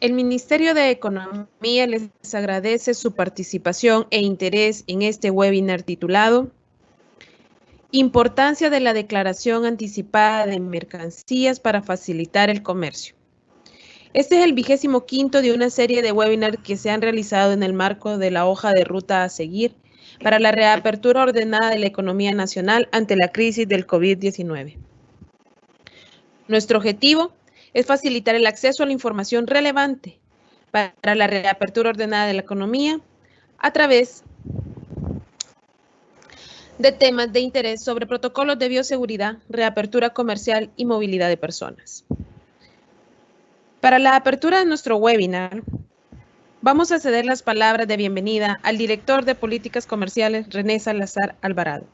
El Ministerio de Economía les agradece su participación e interés en este webinar titulado Importancia de la declaración anticipada de mercancías para facilitar el comercio. Este es el 25º de una serie de webinars que se han realizado en el marco de la hoja de ruta a seguir para la reapertura ordenada de la economía nacional ante la crisis del COVID-19. Nuestro objetivo es facilitar el acceso a la información relevante para la reapertura ordenada de la economía a través de temas de interés sobre protocolos de bioseguridad, reapertura comercial y movilidad de personas. Para la apertura de nuestro webinar, vamos a ceder las palabras de bienvenida al director de Políticas Comerciales, René Salazar Alvarado.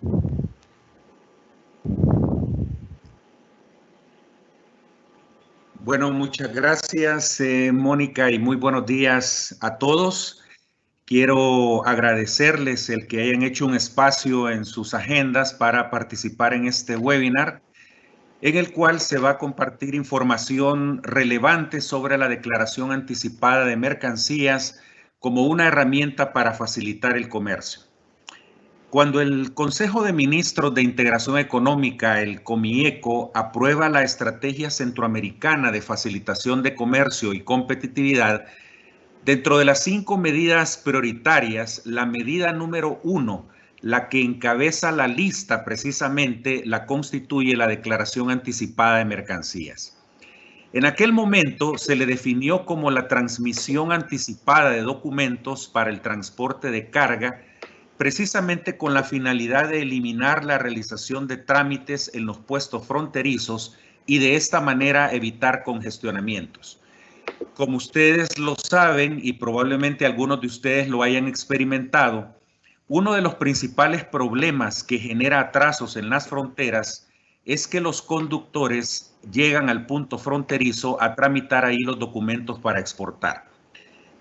Bueno, muchas gracias, Mónica, y muy buenos días a todos. Quiero agradecerles el que hayan hecho un espacio en sus agendas para participar en este webinar, en el cual se va a compartir información relevante sobre la declaración anticipada de mercancías como una herramienta para facilitar el comercio. Cuando el Consejo de Ministros de Integración Económica, el COMIECO, aprueba la Estrategia Centroamericana de Facilitación de Comercio y Competitividad, dentro de las 5 medidas prioritarias, la medida número 1, la que encabeza la lista precisamente, la constituye la Declaración Anticipada de Mercancías. En aquel momento se le definió como la transmisión anticipada de documentos para el transporte de carga, precisamente con la finalidad de eliminar la realización de trámites en los puestos fronterizos y de esta manera evitar congestionamientos. Como ustedes lo saben y probablemente algunos de ustedes lo hayan experimentado, uno de los principales problemas que genera atrasos en las fronteras es que los conductores llegan al punto fronterizo a tramitar ahí los documentos para exportar.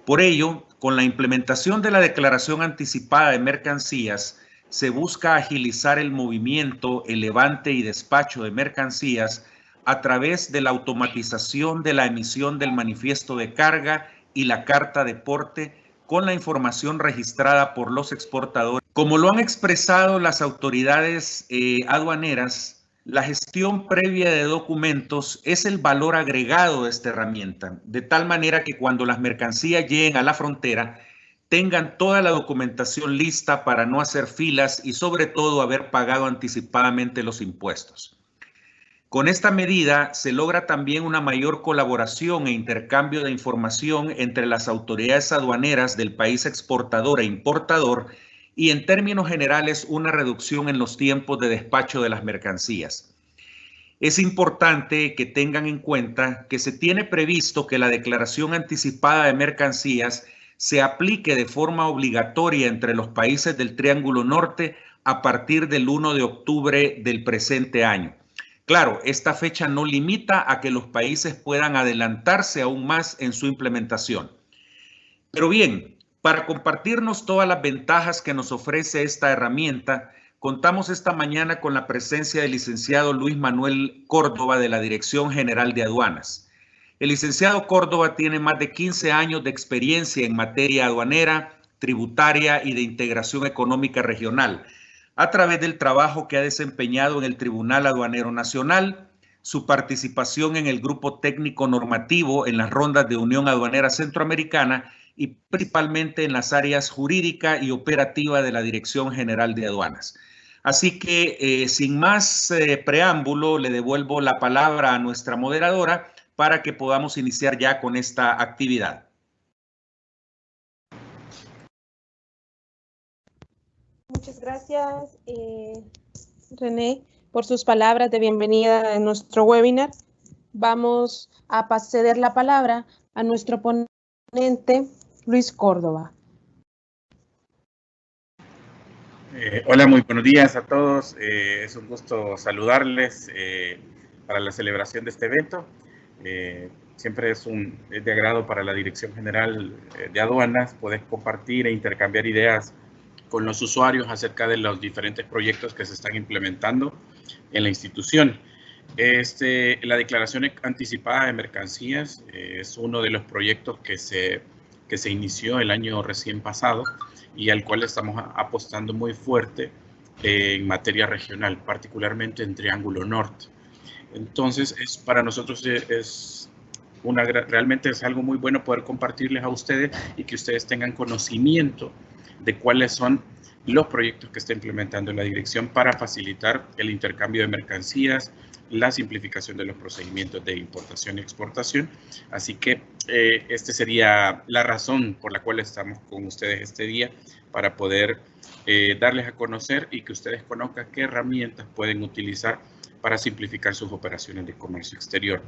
Por ello, con la implementación de la declaración anticipada de mercancías, se busca agilizar el movimiento, el levante y despacho de mercancías a través de la automatización de la emisión del manifiesto de carga y la carta de porte con la información registrada por los exportadores. Como lo han expresado las autoridades aduaneras, la gestión previa de documentos es el valor agregado de esta herramienta, de tal manera que cuando las mercancías lleguen a la frontera, tengan toda la documentación lista para no hacer filas y sobre todo haber pagado anticipadamente los impuestos. Con esta medida se logra también una mayor colaboración e intercambio de información entre las autoridades aduaneras del país exportador e importador y en términos generales una reducción en los tiempos de despacho de las mercancías. Es importante que tengan en cuenta que se tiene previsto que la declaración anticipada de mercancías se aplique de forma obligatoria entre los países del Triángulo Norte a partir del 1 de octubre del presente año. Claro, esta fecha no limita a que los países puedan adelantarse aún más en su implementación. Pero bien, para compartirnos todas las ventajas que nos ofrece esta herramienta, contamos esta mañana con la presencia del licenciado Luis Manuel Córdoba de la Dirección General de Aduanas. El licenciado Córdoba tiene más de 15 años de experiencia en materia aduanera, tributaria y de integración económica regional, a través del trabajo que ha desempeñado en el Tribunal Aduanero Nacional, su participación en el Grupo Técnico Normativo en las rondas de Unión Aduanera Centroamericana y principalmente en las áreas jurídica y operativa de la Dirección General de Aduanas. Así que, sin más preámbulo, le devuelvo la palabra a nuestra moderadora para que podamos iniciar ya con esta actividad. Muchas gracias, René, por sus palabras de bienvenida en nuestro webinar. Vamos a ceder la palabra a nuestro ponente, Luis Córdoba. Hola, muy buenos días a todos. Es un gusto saludarles para la celebración de este evento. Siempre es de agrado para la Dirección General de Aduanas poder compartir e intercambiar ideas con los usuarios acerca de los diferentes proyectos que se están implementando en la institución. La declaración anticipada de mercancías es uno de los proyectos que se inició el año recién pasado y al cual estamos apostando muy fuerte en materia regional, particularmente en Triángulo Norte. Entonces, para nosotros realmente es algo muy bueno poder compartirles a ustedes y que ustedes tengan conocimiento de cuáles son los proyectos que está implementando la dirección para facilitar el intercambio de mercancías, la simplificación de los procedimientos de importación y exportación. Así que esta sería la razón por la cual estamos con ustedes este día, para poder darles a conocer y que ustedes conozcan qué herramientas pueden utilizar para simplificar sus operaciones de comercio exterior.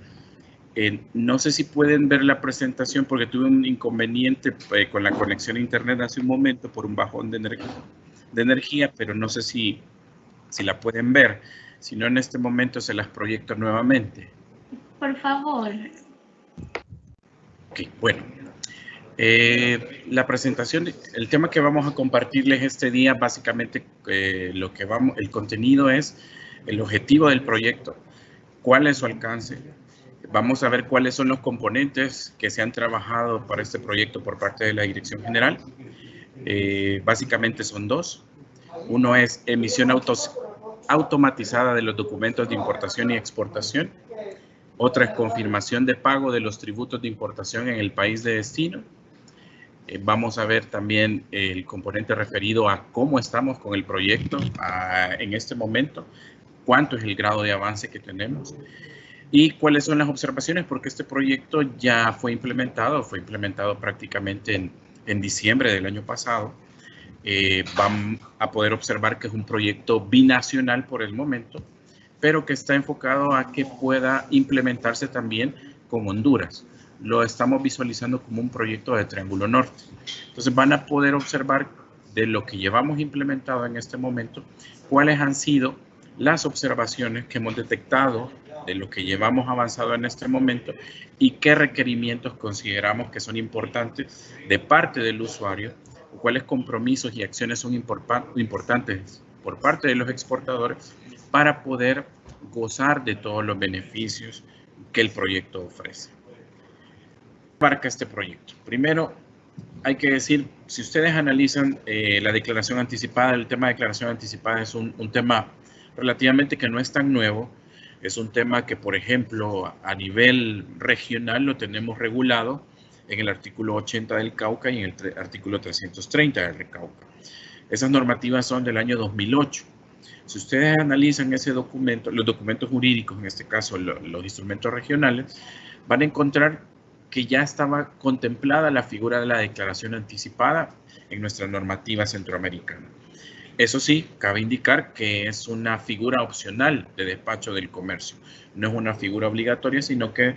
No sé si pueden ver la presentación porque tuve un inconveniente con la conexión a internet hace un momento por un bajón de energía, pero no sé si la pueden ver. Si no, en este momento se las proyecto nuevamente. Por favor. Ok, bueno. La presentación, el tema que vamos a compartirles este día, básicamente el contenido es el objetivo del proyecto, cuál es su alcance. Vamos a ver cuáles son los componentes que se han trabajado para este proyecto por parte de la Dirección General. Básicamente son dos. Uno es emisión automatizada de los documentos de importación y exportación. Otra es confirmación de pago de los tributos de importación en el país de destino. Vamos a ver también el componente referido a cómo estamos con el proyecto en este momento, cuánto es el grado de avance que tenemos y cuáles son las observaciones, porque este proyecto ya fue implementado prácticamente en diciembre del año pasado. Van a poder observar que es un proyecto binacional por el momento, pero que está enfocado a que pueda implementarse también con Honduras. Lo estamos visualizando como un proyecto de Triángulo Norte. Entonces van a poder observar de lo que llevamos implementado en este momento, cuáles han sido las observaciones que hemos detectado de lo que llevamos avanzado en este momento y qué requerimientos consideramos que son importantes de parte del usuario, o cuáles compromisos y acciones son importantes por parte de los exportadores para poder gozar de todos los beneficios que el proyecto ofrece. Abarca este proyecto. Primero, hay que decir, si ustedes analizan la declaración anticipada, el tema de declaración anticipada es un tema relativamente que no es tan nuevo. Es un tema que, por ejemplo, a nivel regional lo tenemos regulado en el artículo 80 del Cauca y en el artículo 330 del Cauca. Esas normativas son del año 2008. Si ustedes analizan ese documento, los documentos jurídicos, en este caso los instrumentos regionales, van a encontrar que ya estaba contemplada la figura de la declaración anticipada en nuestra normativa centroamericana. Eso sí, cabe indicar que es una figura opcional de despacho del comercio. No es una figura obligatoria, sino que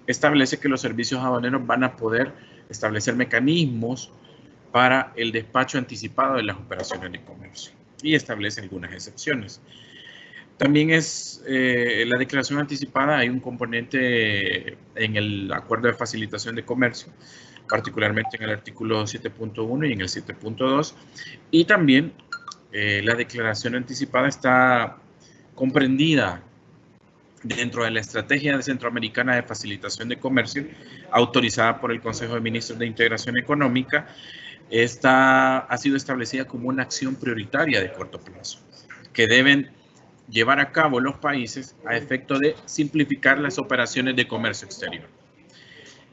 establece que los servicios aduaneros van a poder establecer mecanismos para el despacho anticipado de las operaciones de comercio y establece algunas excepciones. También es la declaración anticipada, hay un componente en el acuerdo de facilitación de comercio, particularmente en el artículo 7.1 y en el 7.2, y también la declaración anticipada está comprendida dentro de la Estrategia Centroamericana de Facilitación de Comercio, autorizada por el Consejo de Ministros de Integración Económica. Esta ha sido establecida como una acción prioritaria de corto plazo, que deben llevar a cabo los países a efecto de simplificar las operaciones de comercio exterior.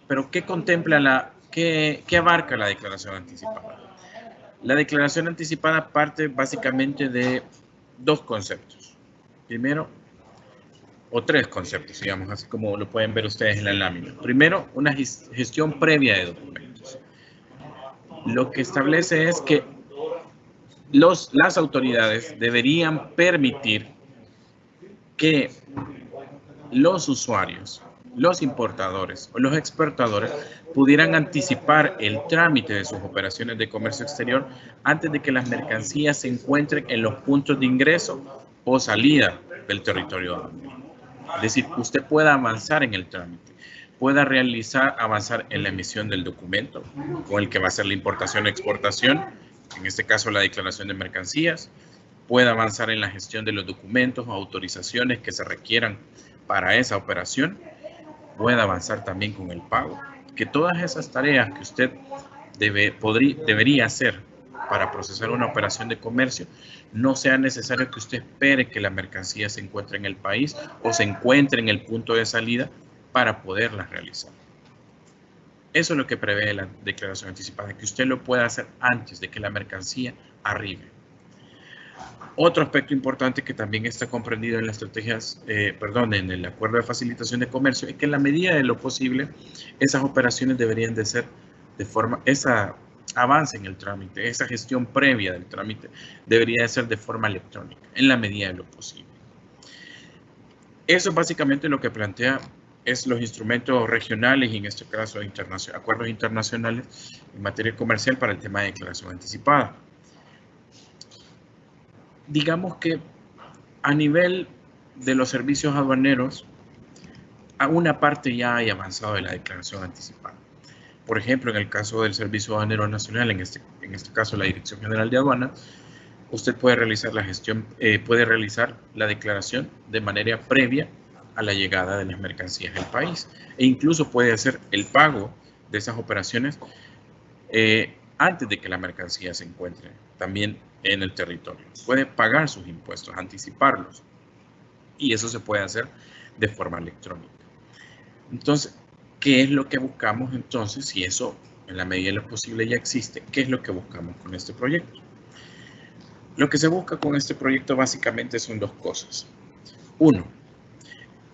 Pero, ¿qué contempla qué abarca la declaración anticipada? La declaración anticipada parte básicamente de dos conceptos. Primero, o tres conceptos, digamos, así como lo pueden ver ustedes en la lámina. Primero, una gestión previa de documentos. Lo que establece es que las autoridades deberían permitir que los usuarios, los importadores o los exportadores pudieran anticipar el trámite de sus operaciones de comercio exterior antes de que las mercancías se encuentren en los puntos de ingreso o salida del territorio aduanero. Es decir, usted pueda avanzar en el trámite, pueda avanzar en la emisión del documento con el que va a ser la importación o exportación, en este caso la declaración de mercancías, pueda avanzar en la gestión de los documentos o autorizaciones que se requieran para esa operación, pueda avanzar también con el pago. Que todas esas tareas que usted debería hacer para procesar una operación de comercio, no sea necesario que usted espere que la mercancía se encuentre en el país o se encuentre en el punto de salida para poderlas realizar. Eso es lo que prevé la declaración anticipada, que usted lo pueda hacer antes de que la mercancía arribe. Otro aspecto importante que también está comprendido en las estrategias, en el acuerdo de facilitación de comercio, es que en la medida de lo posible, esas operaciones deberían de ser de forma, esa avance en el trámite, esa gestión previa del trámite, debería de ser de forma electrónica, en la medida de lo posible. Eso básicamente lo que plantea es los instrumentos regionales y en este caso acuerdos internacionales en materia comercial para el tema de declaración anticipada. Digamos que a nivel de los servicios aduaneros, a una parte ya hay avanzado de la declaración anticipada. Por ejemplo, en el caso del Servicio Aduanero Nacional, en este caso la Dirección General de Aduanas, usted puede realizar la gestión, puede realizar la declaración de manera previa a la llegada de las mercancías al país e incluso puede hacer el pago de esas operaciones antes de que la mercancía se encuentre también en el territorio. Puede pagar sus impuestos, anticiparlos y eso se puede hacer de forma electrónica. Entonces, ¿qué es lo que buscamos entonces? Si eso en la medida de lo posible ya existe, ¿qué es lo que buscamos con este proyecto? Lo que se busca con este proyecto básicamente son dos cosas. Uno,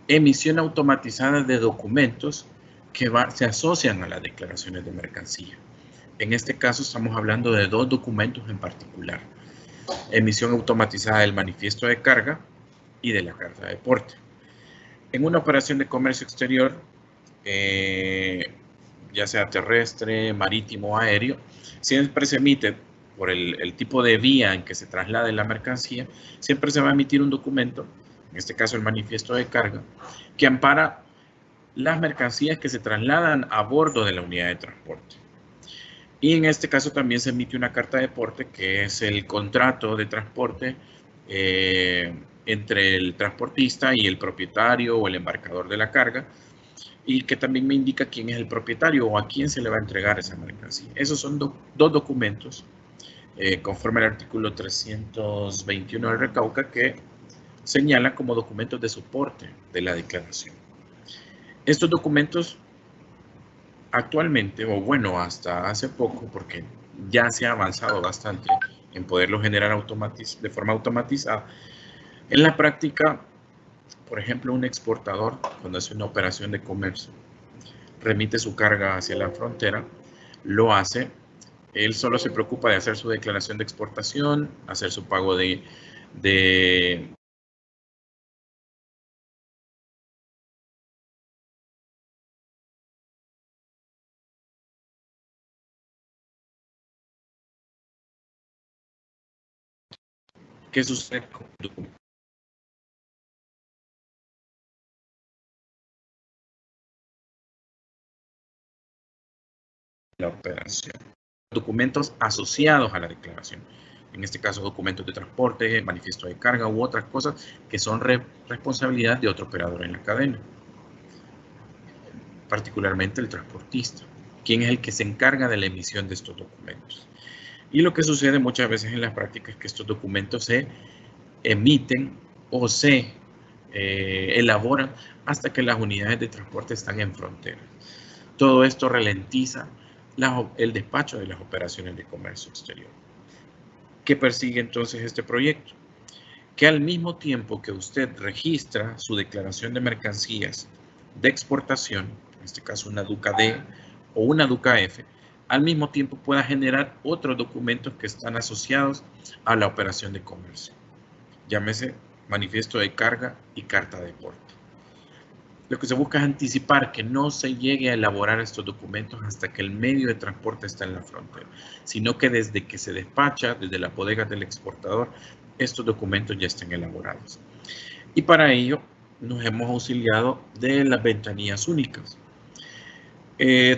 emisión automatizada de documentos que se asocian a las declaraciones de mercancía. En este caso estamos hablando de dos documentos en particular. Emisión automatizada del manifiesto de carga y de la carta de porte. En una operación de comercio exterior, ya sea terrestre, marítimo o aéreo, siempre se emite por el tipo de vía en que se traslade la mercancía, siempre se va a emitir un documento, en este caso el manifiesto de carga, que ampara las mercancías que se trasladan a bordo de la unidad de transporte. Y en este caso también se emite una carta de porte, que es el contrato de transporte entre el transportista y el propietario o el embarcador de la carga, y que también me indica quién es el propietario o a quién se le va a entregar esa mercancía. Esos son dos documentos conforme al artículo 321 del Recauca, que señala como documentos de soporte de la declaración. Estos documentos actualmente, o bueno, hasta hace poco, porque ya se ha avanzado bastante en poderlo generar de forma automatizada, en la práctica, por ejemplo, un exportador, cuando hace una operación de comercio, remite su carga hacia la frontera, lo hace. Él solo se preocupa de hacer su declaración de exportación, hacer su pago de ¿qué sucede con el documento? La operación. Documentos asociados a la declaración. En este caso, documentos de transporte, manifiesto de carga u otras cosas que son responsabilidad de otro operador en la cadena. Particularmente el transportista, quien es el que se encarga de la emisión de estos documentos. Y lo que sucede muchas veces en la práctica es que estos documentos se emiten o se elaboran hasta que las unidades de transporte están en frontera. Todo esto ralentiza el despacho de las operaciones de comercio exterior. ¿Qué persigue entonces este proyecto? Que al mismo tiempo que usted registra su declaración de mercancías de exportación, en este caso una DUCA D o una DUCA F, al mismo tiempo pueda generar otros documentos que están asociados a la operación de comercio. Llámese manifiesto de carga y carta de porte. Lo que se busca es anticipar que no se llegue a elaborar estos documentos hasta que el medio de transporte está en la frontera, sino que desde que se despacha, desde la bodega del exportador, estos documentos ya estén elaborados. Y para ello nos hemos auxiliado de las ventanillas únicas.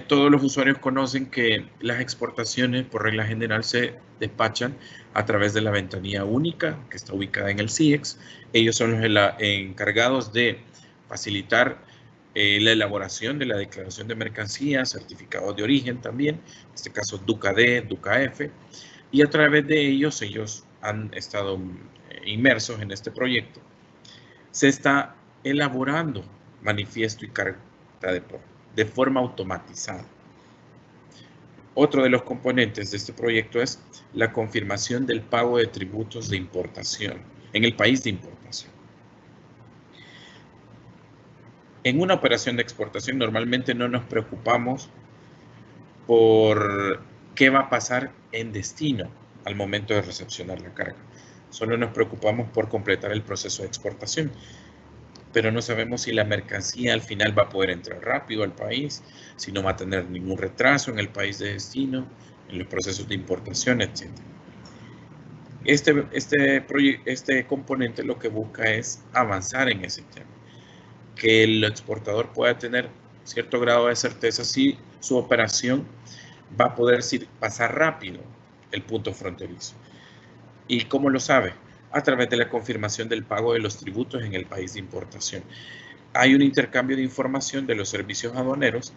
Todos los usuarios conocen que las exportaciones por regla general se despachan a través de la ventanilla única que está ubicada en el CIEX. Ellos son los encargados de facilitar la elaboración de la declaración de mercancías, certificados de origen también, en este caso DUCA-D, DUCA-F, y a través de ellos han estado inmersos en este proyecto. Se está elaborando manifiesto y carta de porte de forma automatizada. Otro de los componentes de este proyecto es la confirmación del pago de tributos de importación en el país de importación. En una operación de exportación normalmente no nos preocupamos por qué va a pasar en destino al momento de recepcionar la carga. Solo nos preocupamos por completar el proceso de exportación, pero no sabemos si la mercancía al final va a poder entrar rápido al país, si no va a tener ningún retraso en el país de destino, en los procesos de importación, etc. Este componente lo que busca es avanzar en ese tema, que el exportador pueda tener cierto grado de certeza si su operación va a poder pasar rápido el punto fronterizo. ¿Y cómo lo sabe? A través de la confirmación del pago de los tributos en el país de importación. Hay un intercambio de información de los servicios aduaneros,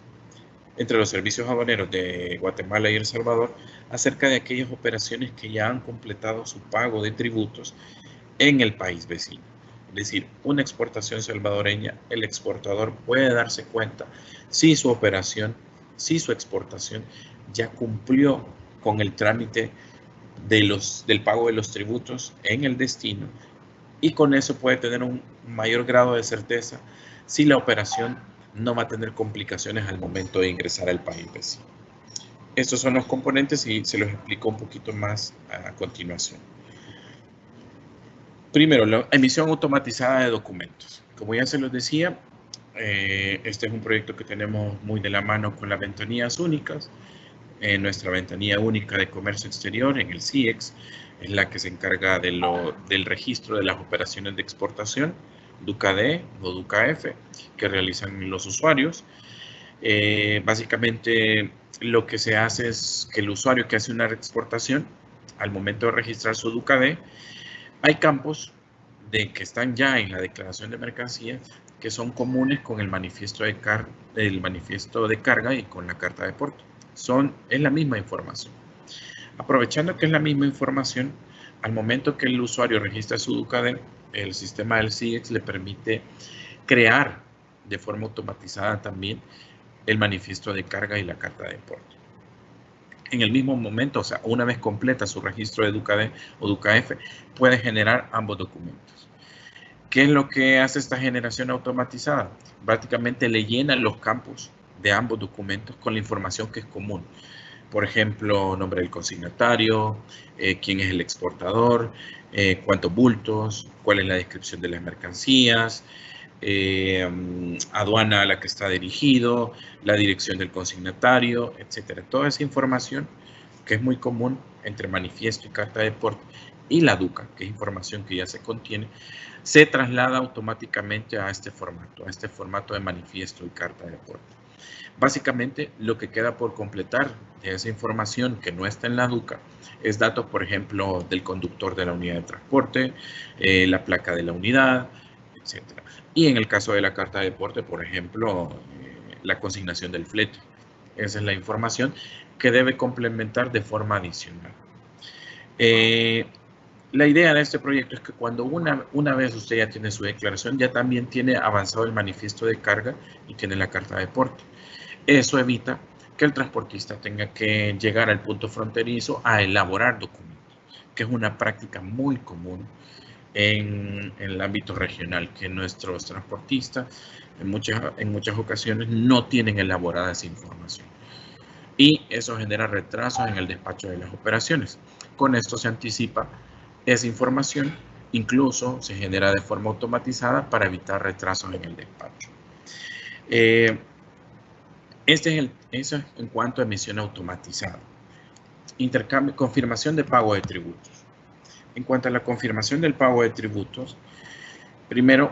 entre los servicios aduaneros de Guatemala y El Salvador, acerca de aquellas operaciones que ya han completado su pago de tributos en el país vecino. Es decir, una exportación salvadoreña, el exportador puede darse cuenta si su operación, si su exportación ya cumplió con el trámite del pago de los tributos en el destino, y con eso puede tener un mayor grado de certeza si la operación no va a tener complicaciones al momento de ingresar al país vecino. Estos son los componentes y se los explico un poquito más a continuación. Primero, la emisión automatizada de documentos. Como ya se los decía, este es un proyecto que tenemos muy de la mano con las ventanillas únicas. Nuestra ventanilla única de comercio exterior en el CIEX es la que se encarga del registro de las operaciones de exportación, DUCA-D o DUCA-F, que realizan los usuarios. Básicamente lo que se hace es que el usuario que hace una exportación, al momento de registrar su DUCA-D, hay campos que están ya en la declaración de mercancía que son comunes con el manifiesto de carga y con la carta de porte. Es la misma información. Aprovechando que es la misma información, al momento que el usuario registra su DUCA-D, el sistema del CIEX le permite crear de forma automatizada también el manifiesto de carga y la carta de porte. En el mismo momento, o sea, una vez completa su registro de DUCA-D o DUCA-F, puede generar ambos documentos. ¿Qué es lo que hace esta generación automatizada? Prácticamente le llena los campos de ambos documentos con la información que es común. Por ejemplo, nombre del consignatario, quién es el exportador, cuántos bultos, cuál es la descripción de las mercancías, aduana a la que está dirigido, la dirección del consignatario, etc. Toda esa información que es muy común entre manifiesto y carta de porte y la DUCA, que es información que ya se contiene, se traslada automáticamente a este formato de manifiesto y carta de porte. Básicamente, lo que queda por completar de esa información que no está en la DUCA es datos, por ejemplo, del conductor de la unidad de transporte, la placa de la unidad, etc. Y en el caso de la carta de porte, por ejemplo, la consignación del flete. Esa es la información que debe complementar de forma adicional. La idea de este proyecto es que cuando una vez usted ya tiene su declaración, ya también tiene avanzado el manifiesto de carga y tiene la carta de porte. Eso evita que el transportista tenga que llegar al punto fronterizo a elaborar documentos, que es una práctica muy común en el ámbito regional, que nuestros transportistas en muchas ocasiones no tienen elaborada esa información. Y eso genera retrasos en el despacho de las operaciones. Con esto se anticipa esa información, incluso se genera de forma automatizada para evitar retrasos en el despacho. Eso es en cuanto a emisión automatizada. Confirmación de pago de tributos. En cuanto a la confirmación del pago de tributos, primero,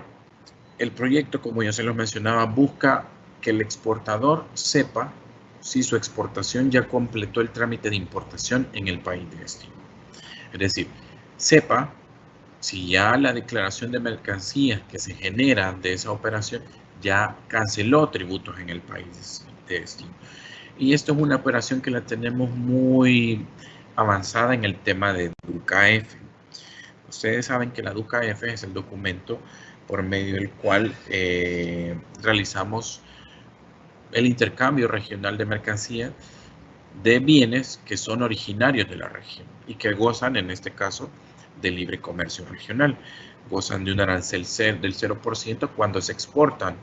el proyecto, como ya se los mencionaba, busca que el exportador sepa si su exportación ya completó el trámite de importación en el país de destino. Es decir, sepa si ya la declaración de mercancías que se genera de esa operación ya canceló tributos en el país de destino. Y esto es una operación que la tenemos muy avanzada en el tema de DUCA-F. Ustedes saben que la DUCA-F es el documento por medio del cual realizamos el intercambio regional de mercancías de bienes que son originarios de la región y que gozan, en este caso, de libre comercio regional. Gozan de un arancel del 0% cuando se exportan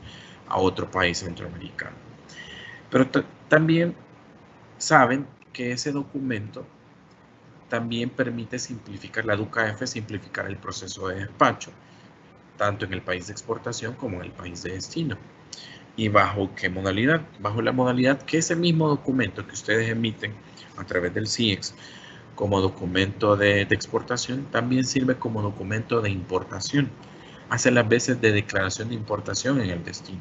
a otro país centroamericano. Pero también saben que ese documento también permite simplificar, la DUCA-F simplificar el proceso de despacho, tanto en el país de exportación como en el país de destino. ¿Y bajo qué modalidad? Bajo la modalidad que ese mismo documento que ustedes emiten a través del CIEX como documento de exportación, también sirve como documento de importación. Hace las veces de declaración de importación en el destino.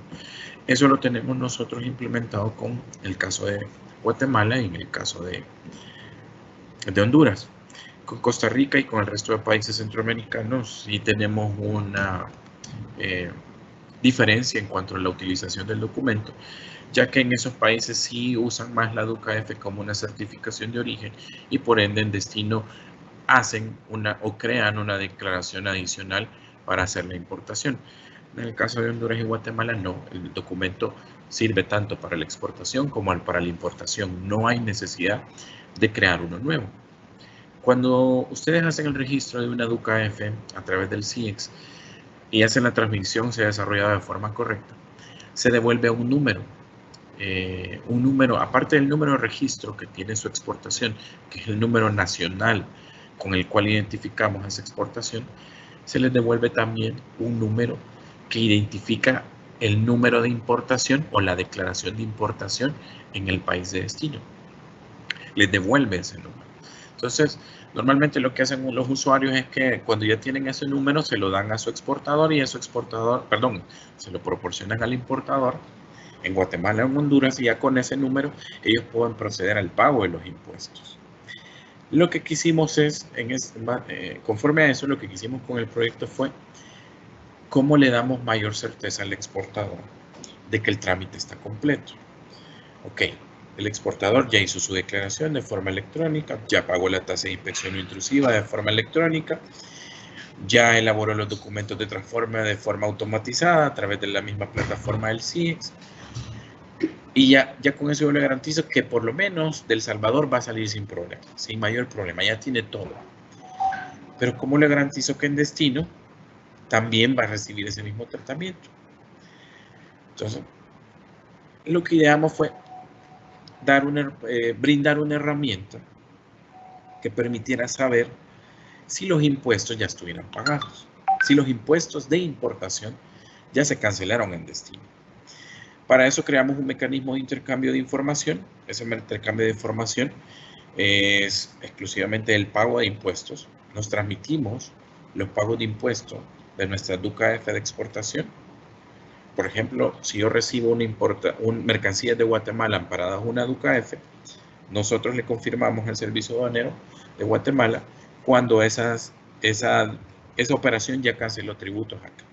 Eso lo tenemos nosotros implementado con el caso de Guatemala y en el caso de Honduras. Con Costa Rica y con el resto de países centroamericanos sí tenemos una diferencia en cuanto a la utilización del documento, ya que en esos países sí usan más la DUCA-F como una certificación de origen y por ende en destino hacen o crean una declaración adicional para hacer la importación. En el caso de Honduras y Guatemala no, el documento sirve tanto para la exportación como para la importación. No hay necesidad de crear uno nuevo. Cuando ustedes hacen el registro de una DUCA-F a través del CIEX y hacen la transmisión sea desarrollada de forma correcta, se devuelve un número, aparte del número de registro que tiene su exportación, que es el número nacional con el cual identificamos esa exportación, se les devuelve también un número que identifica el número de importación o la declaración de importación en el país de destino. Les devuelve ese número. Entonces, normalmente lo que hacen los usuarios es que cuando ya tienen ese número se lo dan a su exportador y a su exportador, se lo proporcionan al importador en Guatemala o en Honduras y ya con ese número ellos pueden proceder al pago de los impuestos. Lo que quisimos es, conforme a eso, lo que quisimos con el proyecto fue cómo le damos mayor certeza al exportador de que el trámite está completo. Ok, el exportador ya hizo su declaración de forma electrónica, ya pagó la tasa de inspección intrusiva de forma electrónica, ya elaboró los documentos de transforme de forma automatizada a través de la misma plataforma del CIEX. Y ya con eso yo le garantizo que por lo menos de El Salvador va a salir sin problema, sin mayor problema, ya tiene todo. Pero ¿cómo le garantizo que en destino también va a recibir ese mismo tratamiento? Entonces, lo que ideamos fue brindar una herramienta que permitiera saber si los impuestos ya estuvieran pagados, si los impuestos de importación ya se cancelaron en destino. Para eso creamos un mecanismo de intercambio de información. Ese intercambio de información es exclusivamente el pago de impuestos. Nos transmitimos los pagos de impuestos de nuestra DUCA-F de exportación. Por ejemplo, si yo recibo mercancías de Guatemala amparadas a una DUCA-F, nosotros le confirmamos al Servicio Aduanero de Guatemala cuando esa operación ya canceló tributos acá,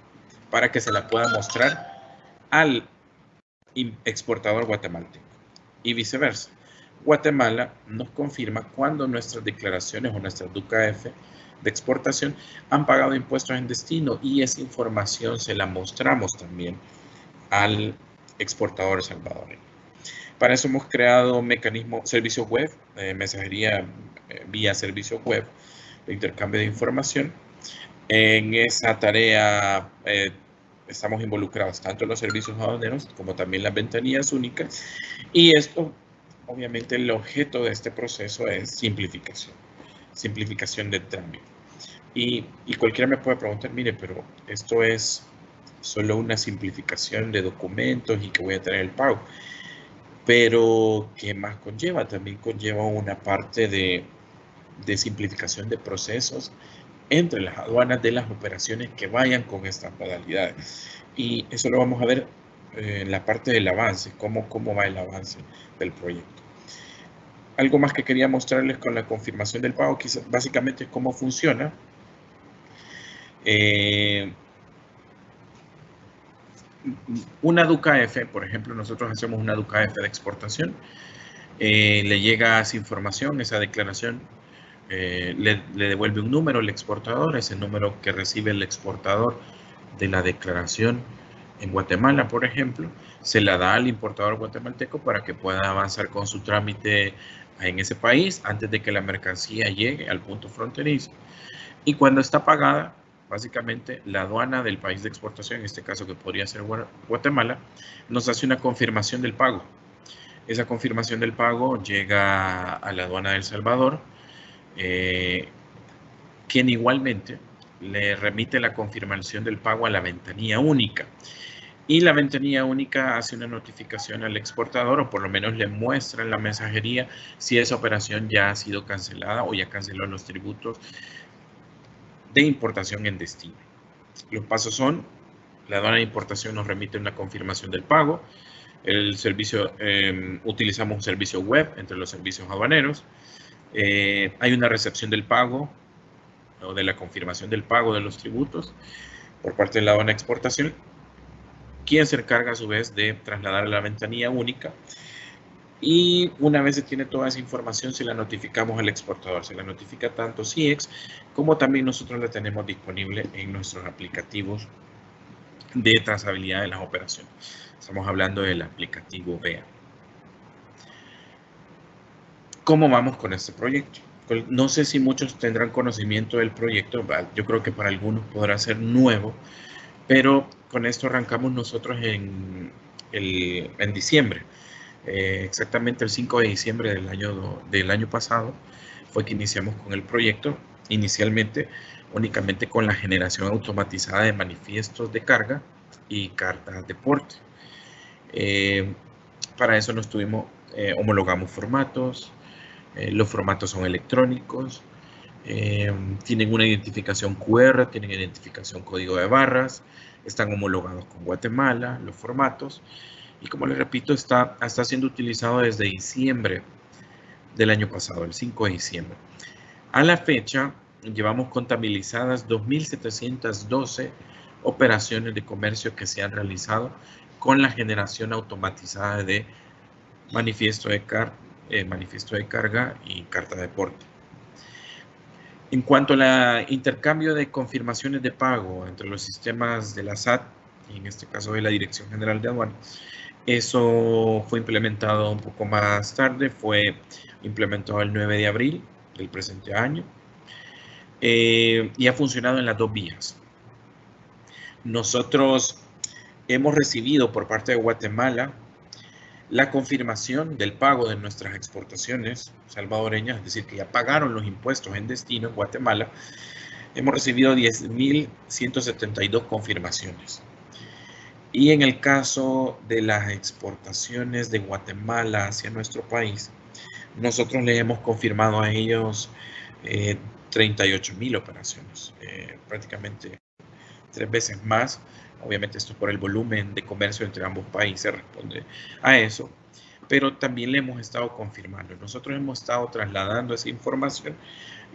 para que se la pueda mostrar al exportador guatemalteco y viceversa. Guatemala nos confirma cuando nuestras declaraciones o nuestras DUCA-F de exportación han pagado impuestos en destino y esa información se la mostramos también al exportador salvadoreño. Para eso hemos creado servicios web, mensajería vía servicios web de intercambio de información. En esa tarea estamos involucrados tanto los servicios aduaneros como también las ventanillas únicas. Y esto, obviamente, el objeto de este proceso es simplificación de trámite. Y cualquiera me puede preguntar, mire, pero esto es solo una simplificación de documentos y que voy a tener el pago. Pero, ¿qué más conlleva? También conlleva una parte de simplificación de procesos entre las aduanas de las operaciones que vayan con estas modalidades. Y eso lo vamos a ver en la parte del avance, cómo va el avance del proyecto. Algo más que quería mostrarles con la confirmación del pago, quizás básicamente es cómo funciona. Una DUCAF, por ejemplo, nosotros hacemos una DUCAF de exportación, le llega esa información, esa declaración, le devuelve un número el exportador, ese número que recibe el exportador de la declaración en Guatemala, por ejemplo, se la da al importador guatemalteco para que pueda avanzar con su trámite en ese país antes de que la mercancía llegue al punto fronterizo. Y cuando está pagada, básicamente la aduana del país de exportación, en este caso que podría ser Guatemala, nos hace una confirmación del pago. Esa confirmación del pago llega a la aduana de El Salvador, quien igualmente le remite la confirmación del pago a la ventanilla única. Y la ventanilla única hace una notificación al exportador, o por lo menos le muestra en la mensajería si esa operación ya ha sido cancelada o ya canceló los tributos de importación en destino. Los pasos son: la aduana de importación nos remite una confirmación del pago, el servicio, utilizamos un servicio web entre los servicios aduaneros, hay una recepción del pago o de la confirmación del pago de los tributos por parte de la aduana de exportación, quien se encarga a su vez de trasladar a la ventanilla única, y una vez se tiene toda esa información se la notificamos al exportador, se la notifica tanto CIEX como también nosotros la tenemos disponible en nuestros aplicativos de trazabilidad de las operaciones. Estamos hablando del aplicativo VEA. ¿Cómo vamos con este proyecto? No sé si muchos tendrán conocimiento del proyecto, yo creo que para algunos podrá ser nuevo, pero con esto arrancamos nosotros en diciembre. Exactamente el 5 de diciembre del año pasado fue que iniciamos con el proyecto, inicialmente únicamente con la generación automatizada de manifiestos de carga y cartas de porte. Para eso homologamos formatos, los formatos son electrónicos, tienen una identificación QR, tienen identificación código de barras, están homologados con Guatemala, los formatos, y como les repito, está siendo utilizado desde diciembre del año pasado, el 5 de diciembre. A la fecha, llevamos contabilizadas 2.712 operaciones de comercio que se han realizado con la generación automatizada de manifiesto de carga y carta de porte. En cuanto al intercambio de confirmaciones de pago entre los sistemas de la SAT, y en este caso de la Dirección General de Aduanas, eso fue implementado un poco más tarde, fue implementado el 9 de abril del presente año, y ha funcionado en las dos vías. Nosotros hemos recibido por parte de Guatemala la confirmación del pago de nuestras exportaciones salvadoreñas, es decir, que ya pagaron los impuestos en destino en Guatemala. Hemos recibido 10.172 confirmaciones. Y en el caso de las exportaciones de Guatemala hacia nuestro país, nosotros le hemos confirmado a ellos 38.000 operaciones, prácticamente 3 veces más. Obviamente esto por el volumen de comercio entre ambos países responde a eso, pero también le hemos estado confirmando. Nosotros hemos estado trasladando esa información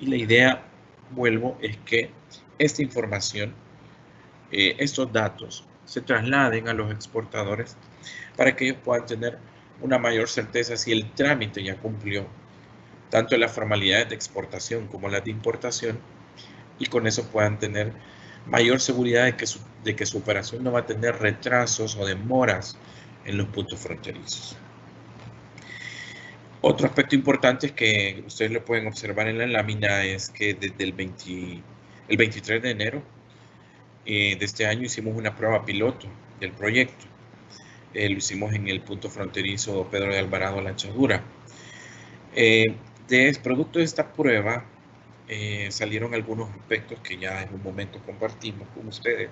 y la idea, vuelvo, es que esta información, estos datos, se trasladen a los exportadores para que ellos puedan tener una mayor certeza si el trámite ya cumplió tanto las formalidades de exportación como las de importación, y con eso puedan tener mayor seguridad de que su operación no va a tener retrasos o demoras en los puntos fronterizos. Otro aspecto importante es que ustedes lo pueden observar en la lámina, es que desde el 23 de enero de este año hicimos una prueba piloto del proyecto. Lo hicimos en el punto fronterizo Pedro de Alvarado, La Herradura. Producto de esta prueba salieron algunos aspectos que ya en un momento compartimos con ustedes,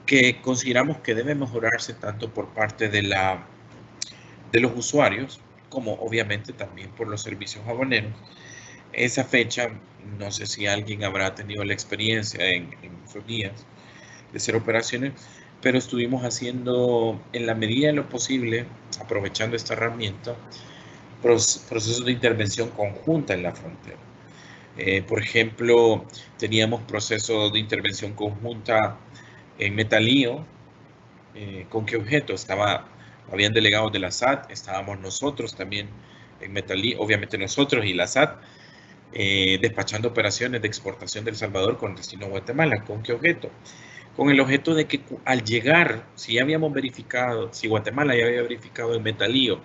que consideramos que debe mejorarse tanto por parte de los usuarios, como obviamente también por los servicios aduaneros. Esa fecha, no sé si alguien habrá tenido la experiencia en esos días de hacer operaciones, pero estuvimos haciendo en la medida de lo posible, aprovechando esta herramienta, procesos de intervención conjunta en la frontera. Por ejemplo, teníamos procesos de intervención conjunta en Metalío. ¿Con qué objeto? Habían delegados de la SAT, estábamos nosotros también en Metalío, obviamente nosotros y la SAT, despachando operaciones de exportación de El Salvador con destino a Guatemala. ¿Con qué objeto? Con el objeto de que al llegar, si Guatemala ya había verificado en Metalío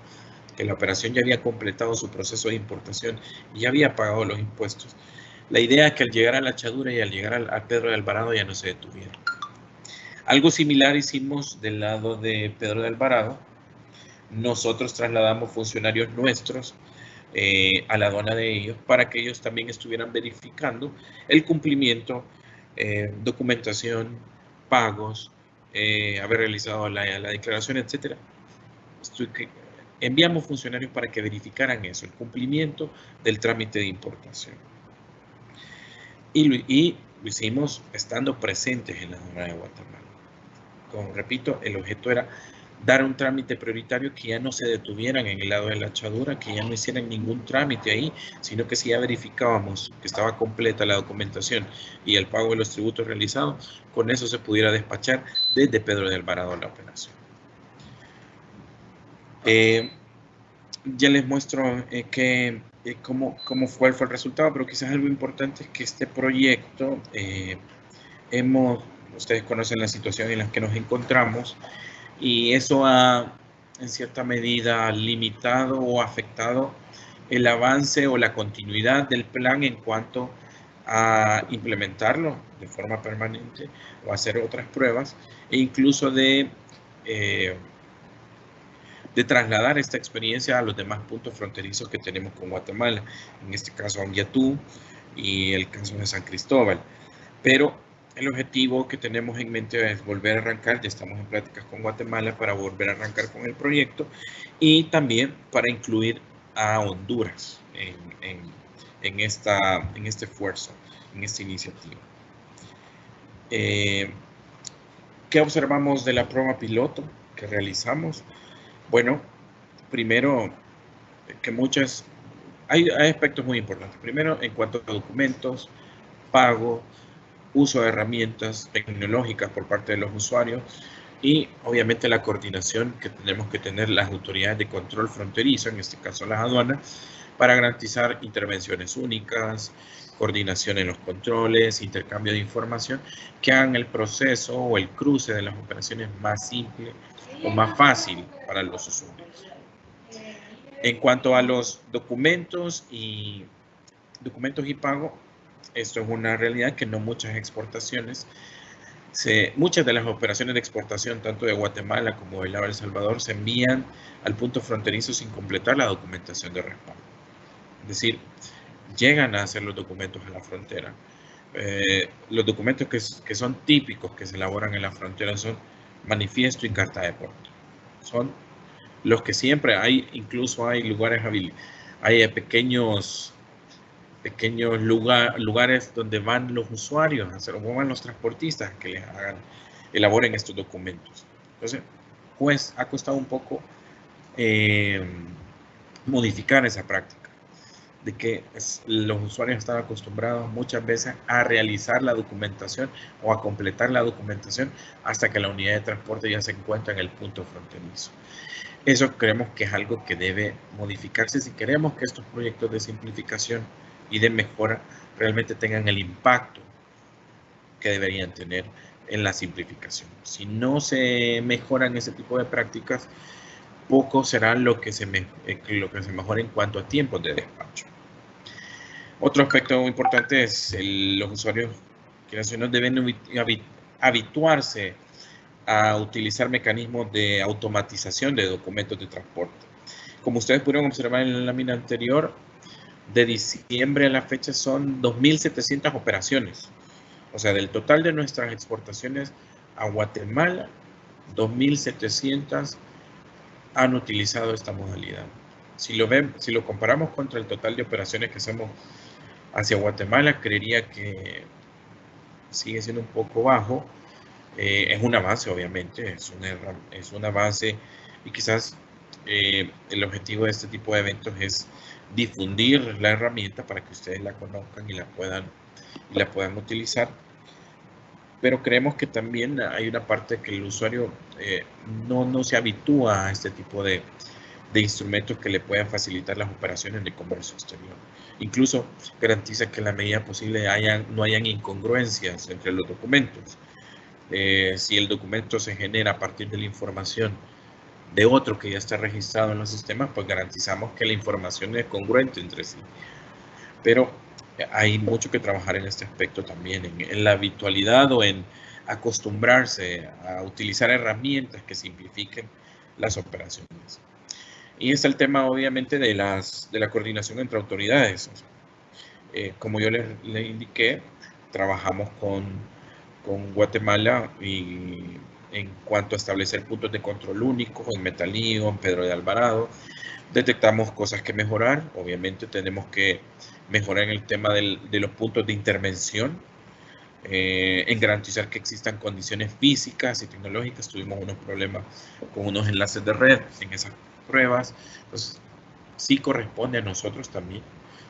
que la operación ya había completado su proceso de importación y ya había pagado los impuestos, la idea es que al llegar a La Achadura y al llegar a Pedro de Alvarado ya no se detuviera. Algo similar hicimos del lado de Pedro de Alvarado. Nosotros trasladamos funcionarios nuestros a la aduana de ellos para que ellos también estuvieran verificando el cumplimiento, documentación, pagos, haber realizado la declaración, etc. Enviamos funcionarios para que verificaran eso, el cumplimiento del trámite de importación. Y lo hicimos estando presentes en la aduana de Guatemala. Como repito, el objeto era dar un trámite prioritario, que ya no se detuvieran en el lado de La Achadura, que ya no hicieran ningún trámite ahí, sino que si ya verificábamos que estaba completa la documentación y el pago de los tributos realizados, con eso se pudiera despachar desde Pedro de Alvarado la operación. Ya les muestro cuál fue el resultado, pero quizás algo importante es que este proyecto, ustedes conocen la situación en la que nos encontramos, y eso ha, en cierta medida, limitado o afectado el avance o la continuidad del plan en cuanto a implementarlo de forma permanente o hacer otras pruebas, e incluso de trasladar esta experiencia a los demás puntos fronterizos que tenemos con Guatemala, en este caso a Onyatú y el caso de San Cristóbal. Pero el objetivo que tenemos en mente es volver a arrancar. Ya estamos en pláticas con Guatemala para volver a arrancar con el proyecto, y también para incluir a Honduras en este esfuerzo, en esta iniciativa. ¿Qué observamos de la prueba piloto que realizamos? Bueno, primero, hay aspectos muy importantes. Primero, en cuanto a documentos, pago, uso de herramientas tecnológicas por parte de los usuarios, y obviamente la coordinación que tenemos que tener las autoridades de control fronterizo, en este caso las aduanas, para garantizar intervenciones únicas, coordinación en los controles, intercambio de información, que hagan el proceso o el cruce de las operaciones más simple o más fácil para los usuarios. En cuanto a los documentos y pago, esto es una realidad que no muchas exportaciones, muchas de las operaciones de exportación, tanto de Guatemala como del lado de El Salvador, se envían al punto fronterizo sin completar la documentación de respaldo. Es decir, llegan a hacer los documentos a la frontera. Los documentos que son típicos que se elaboran en la frontera son manifiesto y carta de porte. Son los que siempre hay, incluso hay lugares, hay pequeños lugares donde van los usuarios, o van los transportistas que elaboren estos documentos. Entonces, pues ha costado un poco modificar esa práctica, de que los usuarios están acostumbrados muchas veces a realizar la documentación o a completar la documentación hasta que la unidad de transporte ya se encuentra en el punto fronterizo. Eso creemos que es algo que debe modificarse si queremos que estos proyectos de simplificación y de mejora realmente tengan el impacto que deberían tener en la simplificación. Si no se mejoran ese tipo de prácticas, poco será lo que se mejore en cuanto a tiempos de despacho. Otro aspecto muy importante es los usuarios que deben habituarse a utilizar mecanismos de automatización de documentos de transporte. Como ustedes pudieron observar en la lámina anterior, de diciembre a la fecha son 2.700 operaciones. O sea, del total de nuestras exportaciones a Guatemala, 2.700 han utilizado esta modalidad. Si lo comparamos contra el total de operaciones que hacemos hacia Guatemala, creería que sigue siendo un poco bajo. Es un avance, obviamente, es un avance, y quizás el objetivo de este tipo de eventos es difundir la herramienta para que ustedes la conozcan y la puedan utilizar. Pero creemos que también hay una parte que el usuario no se habitúa a este tipo de instrumentos que le puedan facilitar las operaciones de comercio exterior. Incluso garantiza que en la medida posible no hayan incongruencias entre los documentos. Si el documento se genera a partir de la información de otro que ya está registrado en los sistemas, pues garantizamos que la información es congruente entre sí. Pero hay mucho que trabajar en este aspecto también, en la habitualidad o en acostumbrarse a utilizar herramientas que simplifiquen las operaciones. Y está el tema, obviamente, de la coordinación entre autoridades. Como yo le indiqué, trabajamos con Guatemala y en cuanto a establecer puntos de control únicos en Metalío, en Pedro de Alvarado. Detectamos cosas que mejorar. Obviamente tenemos que mejorar en el tema de los puntos de intervención, en garantizar que existan condiciones físicas y tecnológicas. Tuvimos unos problemas con unos enlaces de red en esas pruebas. Entonces, sí corresponde a nosotros también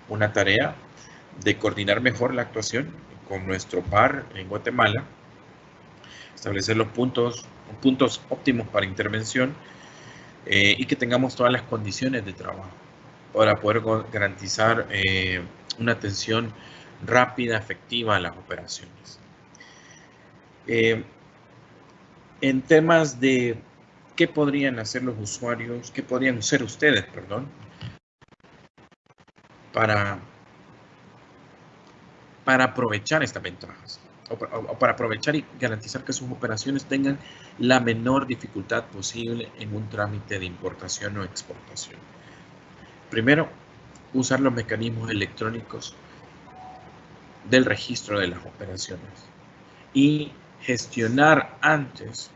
una tarea de coordinar mejor la actuación con nuestro par en Guatemala, establecer los puntos óptimos para intervención y que tengamos todas las condiciones de trabajo para poder garantizar una atención rápida, efectiva a las operaciones. En temas de qué podrían hacer los usuarios, qué podrían hacer ustedes, perdón, para aprovechar estas ventajas, o para aprovechar y garantizar que sus operaciones tengan la menor dificultad posible en un trámite de importación o exportación. Primero, usar los mecanismos electrónicos del registro de las operaciones y gestionar antes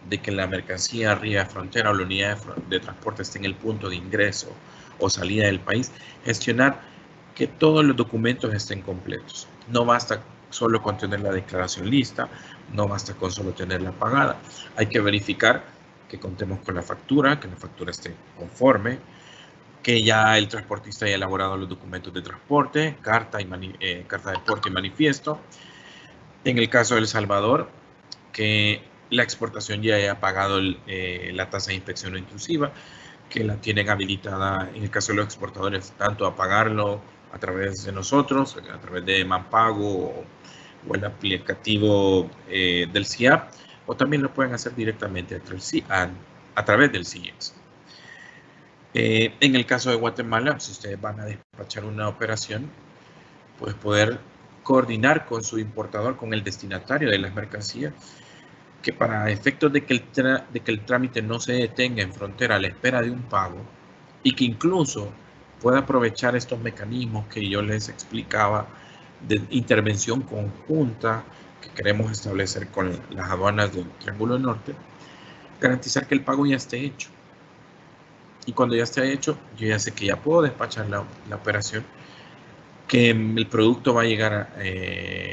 de que la mercancía arriba de frontera o la unidad de transporte esté en el punto de ingreso o salida del país, gestionar que todos los documentos estén completos. No basta solo con tener la declaración lista, no basta con solo tenerla pagada. Hay que verificar que contemos con la factura, que la factura esté conforme, que ya el transportista haya elaborado los documentos de transporte, carta de porte y manifiesto. En el caso de El Salvador, que la exportación ya haya pagado la tasa de inspección no intrusiva, que la tienen habilitada en el caso de los exportadores tanto a pagarlo a través de nosotros, a través de Manpago o el aplicativo del CIAP, o también lo pueden hacer directamente a través del CIEX. En el caso de Guatemala, si ustedes van a despachar una operación, pues poder coordinar con su importador, con el destinatario de las mercancías, que para efectos de que el trámite no se detenga en frontera a la espera de un pago y que incluso pueda aprovechar estos mecanismos que yo les explicaba de intervención conjunta que queremos establecer con las aduanas del Triángulo Norte, garantizar que el pago ya esté hecho. Y cuando ya esté hecho, yo ya sé que ya puedo despachar la operación, que el producto va a llegar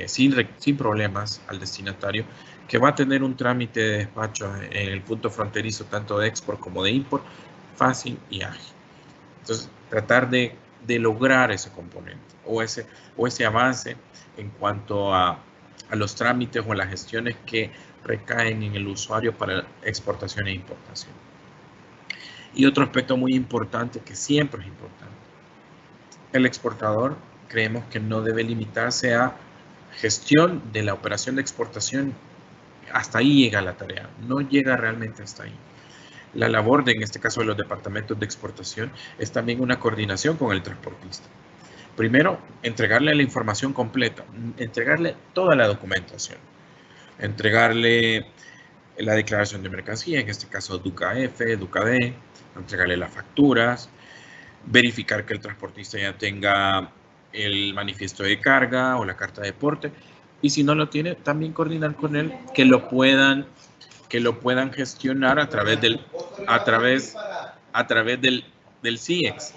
sin problemas al destinatario, que va a tener un trámite de despacho en el punto fronterizo, tanto de export como de import, fácil y ágil. Entonces, tratar de lograr ese componente o ese avance en cuanto a los trámites o las gestiones que recaen en el usuario para exportación e importación. Y otro aspecto muy importante, que siempre es importante, el exportador creemos que no debe limitarse a gestión de la operación de exportación. Hasta ahí llega la tarea, no llega realmente hasta ahí. La labor en este caso de los departamentos de exportación es también una coordinación con el transportista. Primero, entregarle la información completa, entregarle toda la documentación, entregarle la declaración de mercancía, en este caso DUCA-F, DUCA-D, entregarle las facturas, verificar que el transportista ya tenga el manifiesto de carga o la carta de porte, y si no lo tiene, también coordinar con él que lo puedan gestionar a través del CIEX.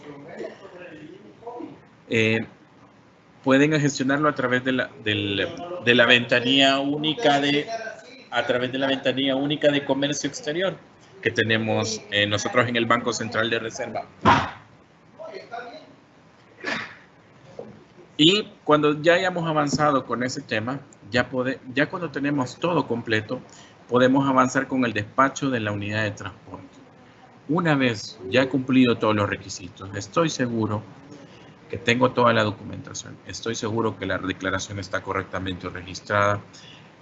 Pueden gestionarlo a través de la ventanilla única de comercio exterior, que tenemos nosotros en el Banco Central de Reserva. Y cuando ya hayamos avanzado con ese tema, ya cuando tenemos todo completo, podemos avanzar con el despacho de la unidad de transporte. Una vez ya he cumplido todos los requisitos, estoy seguro que tengo toda la documentación, estoy seguro que la declaración está correctamente registrada,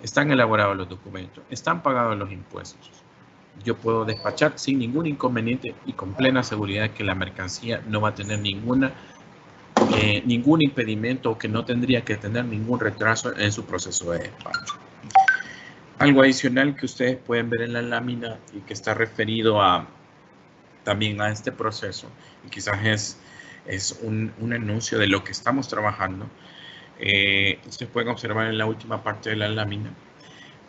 están elaborados los documentos, están pagados los impuestos. Yo puedo despachar sin ningún inconveniente y con plena seguridad que la mercancía no va a tener ningún impedimento o que no tendría que tener ningún retraso en su proceso de despacho. Algo adicional que ustedes pueden ver en la lámina y que está referido también a este proceso, y quizás es un anuncio de lo que estamos trabajando. Ustedes pueden observar en la última parte de la lámina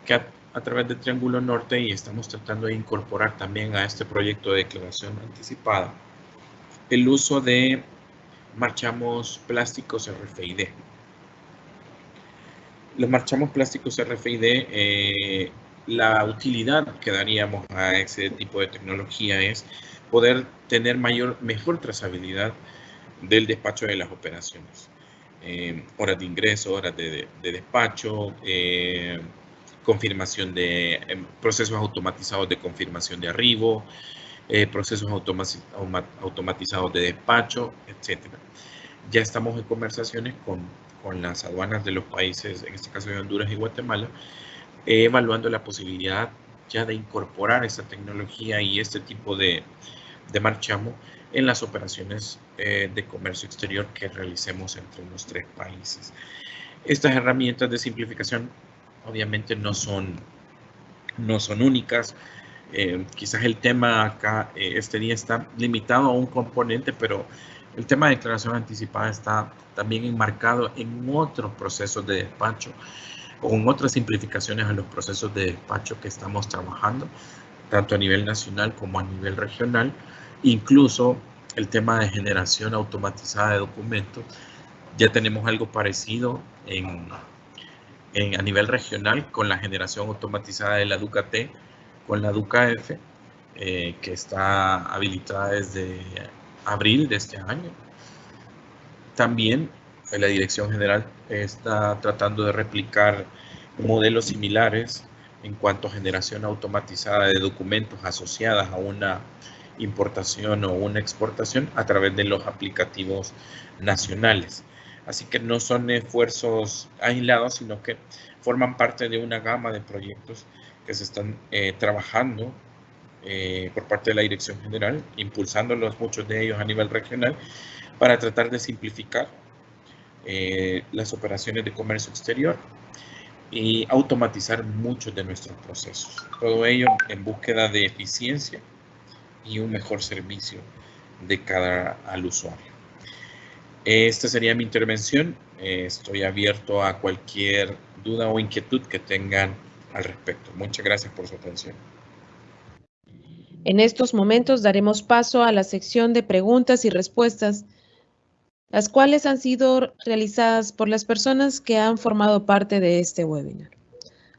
que a través del Triángulo Norte, y estamos tratando de incorporar también a este proyecto de declaración anticipada el uso de marchamos plásticos RFID. Los marchamos plásticos RFID, la utilidad que daríamos a ese tipo de tecnología es poder tener mejor trazabilidad del despacho de las operaciones. Horas de ingreso, horas de despacho, confirmación de procesos automatizados de confirmación de arribo, procesos automatizados de despacho, etc. Ya estamos en conversaciones con las aduanas de los países, en este caso de Honduras y Guatemala, evaluando la posibilidad ya de incorporar esta tecnología y este tipo de marchamo en las operaciones de comercio exterior que realicemos entre los tres países. Estas herramientas de simplificación obviamente no son únicas. Quizás el tema acá este día está limitado a un componente, pero el tema de declaración anticipada está también enmarcado en otros procesos de despacho o en otras simplificaciones a los procesos de despacho que estamos trabajando, tanto a nivel nacional como a nivel regional. Incluso el tema de generación automatizada de documentos, ya tenemos algo parecido a nivel regional con la generación automatizada de la DUCA-T, con la DUCA-F, que está habilitada desde abril de este año. También la Dirección General está tratando de replicar modelos similares en cuanto a generación automatizada de documentos asociadas a una importación o una exportación a través de los aplicativos nacionales. Así que no son esfuerzos aislados, sino que forman parte de una gama de proyectos que se están trabajando por parte de la Dirección General, impulsándolos muchos de ellos a nivel regional, para tratar de simplificar las operaciones de comercio exterior y automatizar muchos de nuestros procesos. Todo ello en búsqueda de eficiencia y un mejor servicio de cara al usuario. Esta sería mi intervención. Estoy abierto a cualquier duda o inquietud que tengan al respecto. Muchas gracias por su atención. En estos momentos daremos paso a la sección de preguntas y respuestas, las cuales han sido realizadas por las personas que han formado parte de este webinar.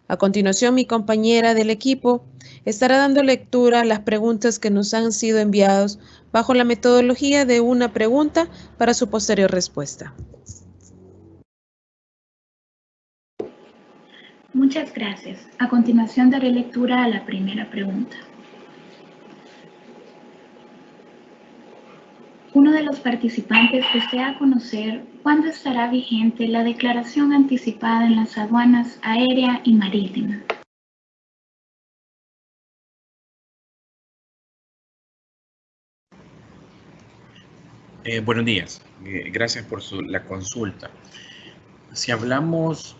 A continuación, mi compañera del equipo estará dando lectura a las preguntas que nos han sido enviadas bajo la metodología de una pregunta para su posterior respuesta. Muchas gracias. A continuación daré lectura a la primera pregunta. Uno de los participantes desea conocer cuándo estará vigente la declaración anticipada en las aduanas aérea y marítima. Buenos días. Gracias por la consulta. Si hablamos,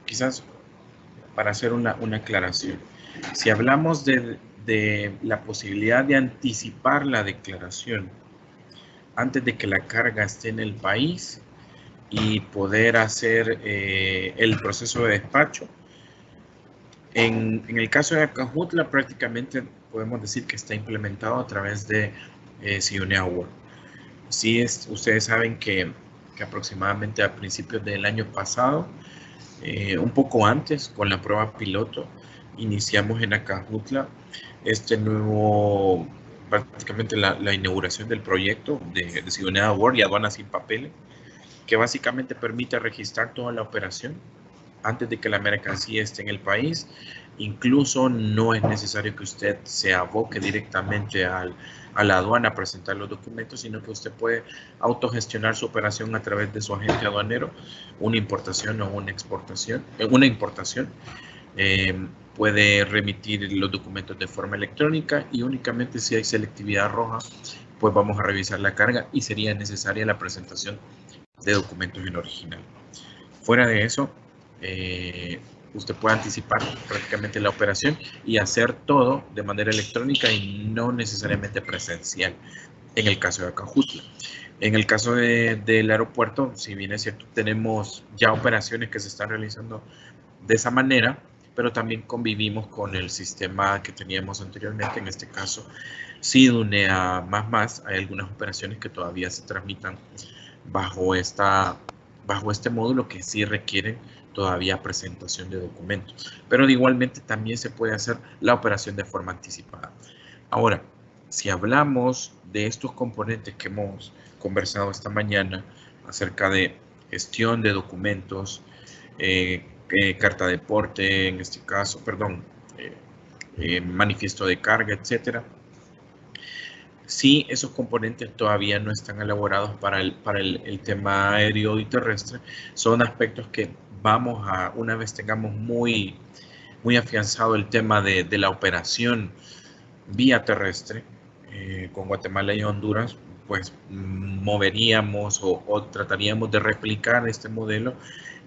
quizás para hacer una aclaración, si hablamos de la posibilidad de anticipar la declaración antes de que la carga esté en el país y poder hacer el proceso de despacho, en el caso de Acajutla prácticamente podemos decir que está implementado a través de Sionea World. Sí, ustedes saben que aproximadamente a principios del año pasado, un poco antes, con la prueba piloto, iniciamos en Acajutla prácticamente la inauguración del proyecto de Ciudadanía World y Aduanas sin Papeles, que básicamente permite registrar toda la operación antes de que la mercancía esté en el país. Incluso no es necesario que usted se aboque directamente a la aduana a presentar los documentos, sino que usted puede autogestionar su operación a través de su agente aduanero, una importación o una exportación, puede remitir los documentos de forma electrónica y únicamente si hay selectividad roja, pues vamos a revisar la carga y sería necesaria la presentación de documentos en original. Fuera de eso, usted puede anticipar prácticamente la operación y hacer todo de manera electrónica y no necesariamente presencial, en el caso de Acajutla. En el caso del aeropuerto, si bien es cierto, tenemos ya operaciones que se están realizando de esa manera, pero también convivimos con el sistema que teníamos anteriormente, en este caso, SIDUNEA++. Hay algunas operaciones que todavía se transmitan bajo este módulo que sí requieren todavía presentación de documentos, pero igualmente también se puede hacer la operación de forma anticipada. Ahora, si hablamos de estos componentes que hemos conversado esta mañana acerca de gestión de documentos, carta de porte, en este caso, manifiesto de carga, etcétera. Sí, esos componentes todavía no están elaborados para el tema aéreo y terrestre. Son aspectos que vamos a, una vez tengamos muy afianzado el tema de la operación vía terrestre con Guatemala y Honduras, pues moveríamos o trataríamos de replicar este modelo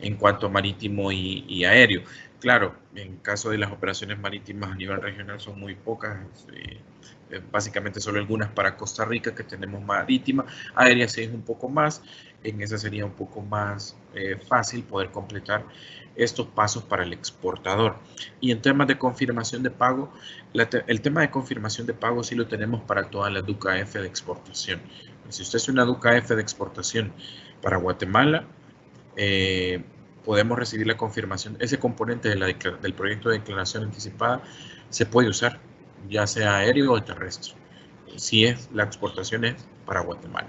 en cuanto a marítimo y aéreo. Claro, en caso de las operaciones marítimas a nivel regional son muy pocas, básicamente solo algunas para Costa Rica que tenemos marítima, aérea sí es un poco más, en esa sería un poco más fácil poder completar estos pasos para el exportador. Y en temas de confirmación de pago, el tema de confirmación de pago sí lo tenemos para todas las DUCA-F de exportación. Si usted es una DUCA-F de exportación para Guatemala, podemos recibir la confirmación. Ese componente del proyecto de declaración anticipada se puede usar, ya sea aéreo o terrestre, si es la exportación es para Guatemala.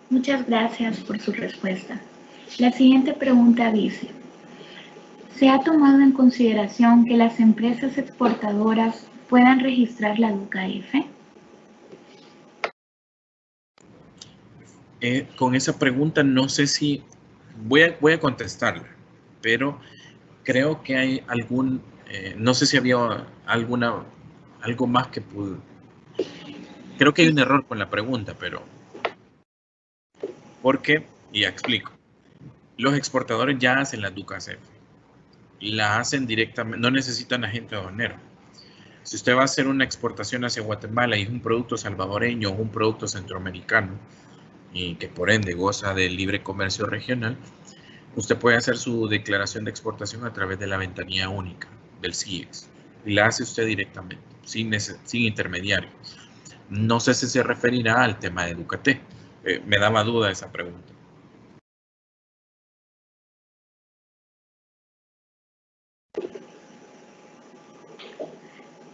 Muchas gracias por su respuesta. La siguiente pregunta dice: ¿se ha tomado en consideración que las empresas exportadoras puedan registrar la DUCA-F? Con esa pregunta no sé si voy a contestarla, pero creo que hay no sé si había algo más que pude. Creo que hay un error con la pregunta, pero ¿por qué? Y ya explico. Los exportadores ya hacen las DUCA-F. La hacen directamente, no necesitan agente aduanero. Si usted va a hacer una exportación hacia Guatemala y es un producto salvadoreño o un producto centroamericano, y que por ende goza del libre comercio regional, usted puede hacer su declaración de exportación a través de la ventanilla única del CIEX. Y la hace usted directamente, sin intermediario. No sé si se referirá al tema de DUCA-T. Me daba duda esa pregunta.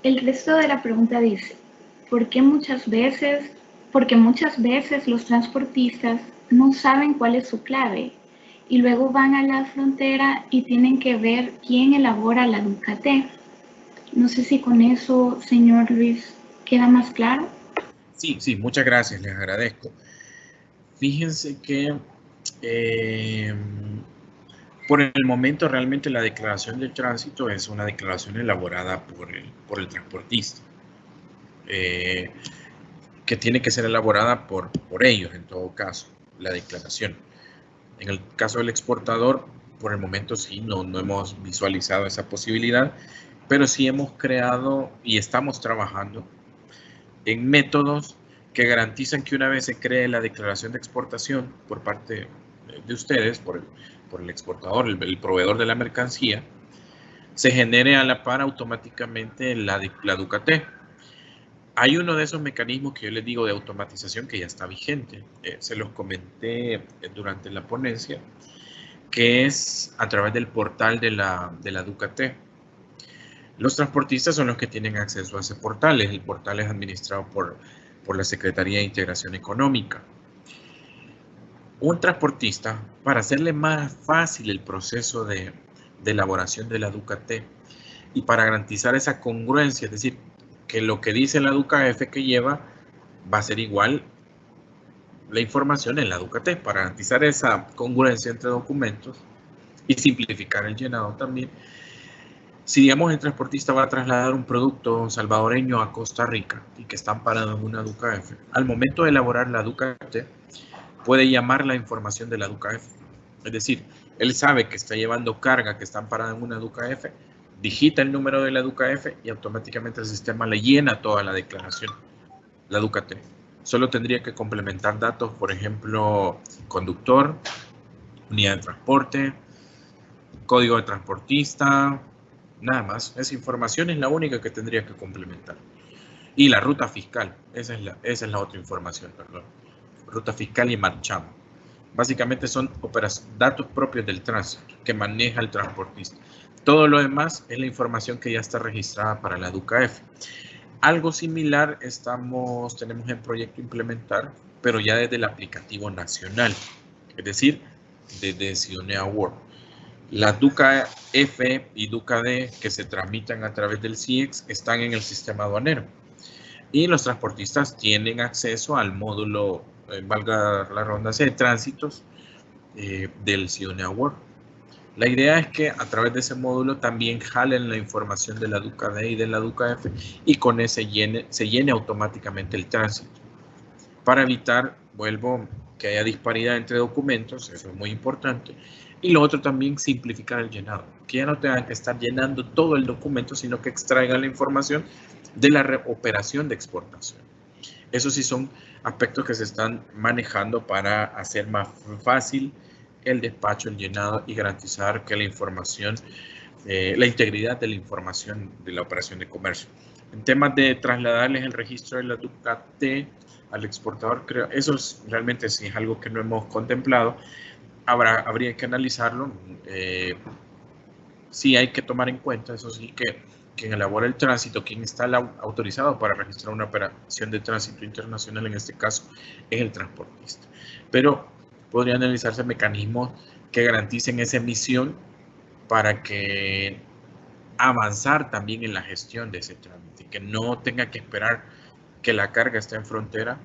El resto de la pregunta dice: porque muchas veces los transportistas no saben cuál es su clave y luego van a la frontera y tienen que ver quién elabora la DUCA-T. No sé si con eso, señor Luis, queda más claro. Sí, muchas gracias, les agradezco. Fíjense que por el momento realmente la declaración de tránsito es una declaración elaborada por el transportista, que tiene que ser elaborada por ellos en todo caso, la declaración. En el caso del exportador, por el momento sí, no hemos visualizado esa posibilidad, pero sí hemos creado y estamos trabajando en métodos que garantizan que una vez se cree la declaración de exportación por parte de ustedes, por el exportador, el proveedor de la mercancía, se genere a la par automáticamente la DUCA-T. Hay uno de esos mecanismos que yo les digo de automatización que ya está vigente. Se los comenté durante la ponencia, que es a través del portal de la Ducat. Los transportistas son los que tienen acceso a ese portal. El portal es administrado por la Secretaría de Integración Económica. Un transportista, para hacerle más fácil el proceso de elaboración de la Ducat y para garantizar esa congruencia, es decir, que lo que dice la DUCAF que lleva va a ser igual la información en la Ducat, para garantizar esa congruencia entre documentos y simplificar el llenado también. Si, digamos, el transportista va a trasladar un producto salvadoreño a Costa Rica y que está amparado en una DUCAF, al momento de elaborar la Ducat, puede llamar la información de la DUCAF. Es decir, él sabe que está llevando carga que está amparada en una DUCAF, digita el número de la DUCAF y automáticamente el sistema le llena toda la declaración, la Ducat. Solo tendría que complementar datos, por ejemplo, conductor, unidad de transporte, código de transportista, nada más. Esa información es la única que tendría que complementar. Y la ruta fiscal, esa es la otra información, perdón. Ruta fiscal y marchamo. Básicamente son datos propios del tránsito que maneja el transportista. Todo lo demás es la información que ya está registrada para la DUCAF. Algo similar tenemos en proyecto implementar, pero ya desde el aplicativo nacional, es decir, desde Sionea World. Las DUCAF y DUCAD que se tramitan a través del CIEX están en el sistema aduanero y los transportistas tienen acceso al módulo, valga la redundancia, de tránsitos del Sionea World. La idea es que a través de ese módulo también jalen la información de la DUCAD y de la DUCAF y con ese se llene automáticamente el tránsito. Para evitar, vuelvo, que haya disparidad entre documentos, eso es muy importante. Y lo otro también, simplificar el llenado. Que ya no tengan que estar llenando todo el documento, sino que extraigan la información de la operación de exportación. Eso sí son aspectos que se están manejando para hacer más fácil el despacho, el llenado y garantizar que la información, la integridad de la información de la operación de comercio. En temas de trasladarles el registro de la Ducat al exportador, creo, eso realmente sí es algo que no hemos contemplado. Habría que analizarlo. Sí hay que tomar en cuenta, eso sí, que quien elabora el tránsito, quien está autorizado para registrar una operación de tránsito internacional, en este caso, es el transportista. Pero podría analizarse mecanismos que garanticen esa emisión para que avanzar también en la gestión de ese trámite, que no tenga que esperar que la carga esté en frontera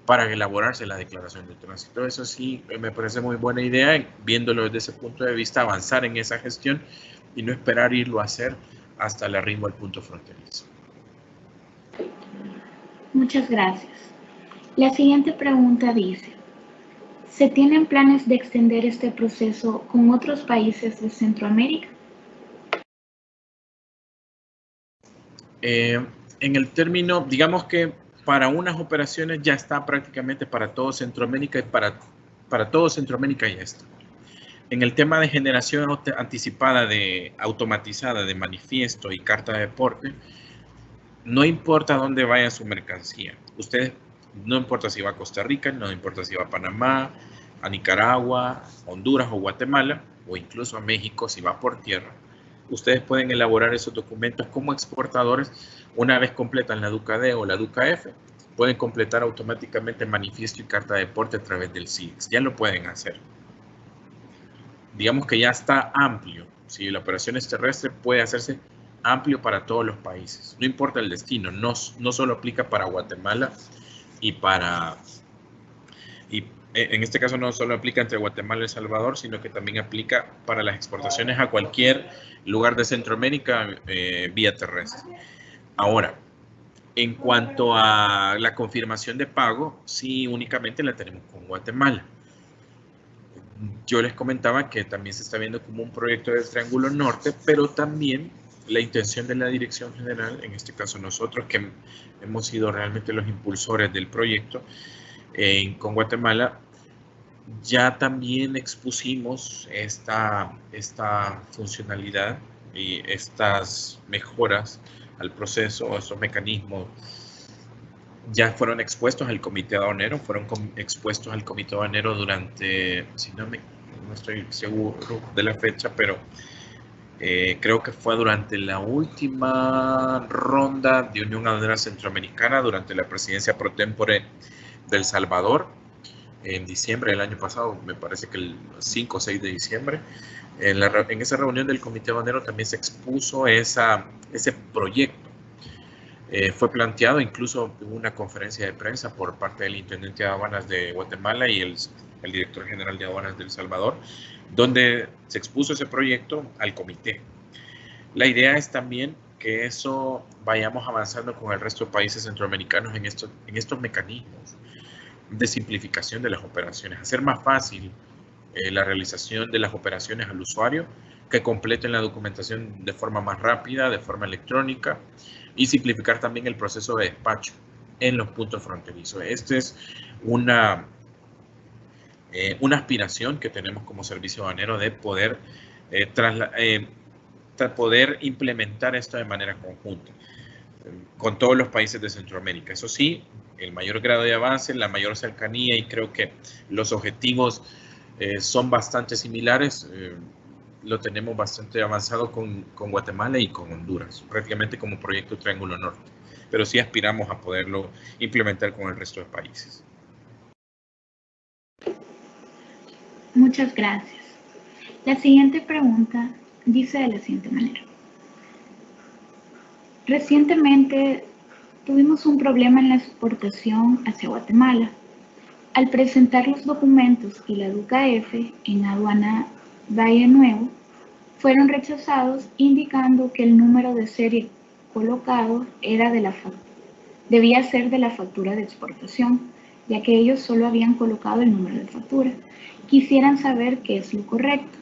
para elaborarse la declaración de tránsito. Eso sí, me parece muy buena idea, viéndolo desde ese punto de vista, avanzar en esa gestión y no esperar irlo a hacer hasta el arribo al punto fronterizo. Muchas gracias. La siguiente pregunta dice: ¿se tienen planes de extender este proceso con otros países de Centroamérica? En el término, digamos que para unas operaciones ya está prácticamente para todo Centroamérica y para todo Centroamérica ya está. En el tema de generación anticipada, automatizada de manifiesto y carta de porte, no importa dónde vaya su mercancía. Ustedes, no importa si va a Costa Rica, no importa si va a Panamá, a Nicaragua, Honduras o Guatemala, o incluso a México si va por tierra, ustedes pueden elaborar esos documentos como exportadores. Una vez completan la DUCAD o la DUCAF, pueden completar automáticamente manifiesto y carta de porte a través del CIEX. Ya lo pueden hacer. Digamos que ya está amplio. Si la operación es terrestre, puede hacerse amplio para todos los países. No importa el destino, no solo aplica para Guatemala y en este caso no solo aplica entre Guatemala y El Salvador, sino que también aplica para las exportaciones a cualquier lugar de Centroamérica vía terrestre. Ahora, en cuanto a la confirmación de pago, sí, únicamente la tenemos con Guatemala. Yo les comentaba que también se está viendo como un proyecto del Triángulo Norte, pero también la intención de la Dirección General, en este caso nosotros que hemos sido realmente los impulsores del proyecto con Guatemala, ya también expusimos esta funcionalidad y estas mejoras al proceso, estos mecanismos ya fueron expuestos al comité aduanero, durante, si no me no estoy seguro de la fecha, pero creo que fue durante la última ronda de Unión Aduanera Centroamericana, durante la presidencia pro tempore de El Salvador, en diciembre del año pasado, me parece que el 5 o 6 de diciembre. En esa reunión del Comité Aduanero también se expuso ese proyecto. Fue planteado, incluso hubo una conferencia de prensa por parte del Intendente de Aduanas de Guatemala y el Director General de Aduanas de El Salvador, donde se expuso ese proyecto al comité. La idea es también que eso vayamos avanzando con el resto de países centroamericanos en estos mecanismos de simplificación de las operaciones, hacer más fácil la realización de las operaciones al usuario, que completen la documentación de forma más rápida, de forma electrónica, y simplificar también el proceso de despacho en los puntos fronterizos. Esta es una aspiración que tenemos como servicio aduanero de poder implementar esto de manera conjunta con todos los países de Centroamérica. Eso sí, el mayor grado de avance, la mayor cercanía, y creo que los objetivos son bastante similares. Lo tenemos bastante avanzado con Guatemala y con Honduras, prácticamente como proyecto Triángulo Norte, pero sí aspiramos a poderlo implementar con el resto de países. Muchas gracias. La siguiente pregunta dice de la siguiente manera. Recientemente tuvimos un problema en la exportación hacia Guatemala. Al presentar los documentos y la DUCAF en aduana Valle Nuevo, fueron rechazados indicando que el número de serie colocado debía ser de la factura de exportación, ya que ellos solo habían colocado el número de factura. Quisieran saber qué es lo correcto.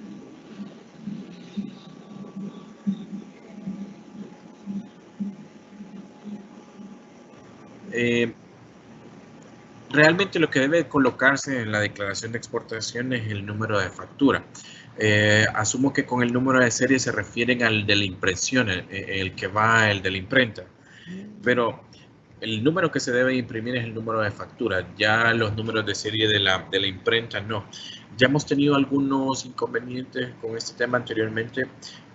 Realmente lo que debe colocarse en la declaración de exportación es el número de factura. Asumo que con el número de serie se refieren al de la impresión, el que va el de la imprenta. Pero el número que se debe imprimir es el número de factura. Ya los números de serie de la imprenta no. Ya hemos tenido algunos inconvenientes con este tema anteriormente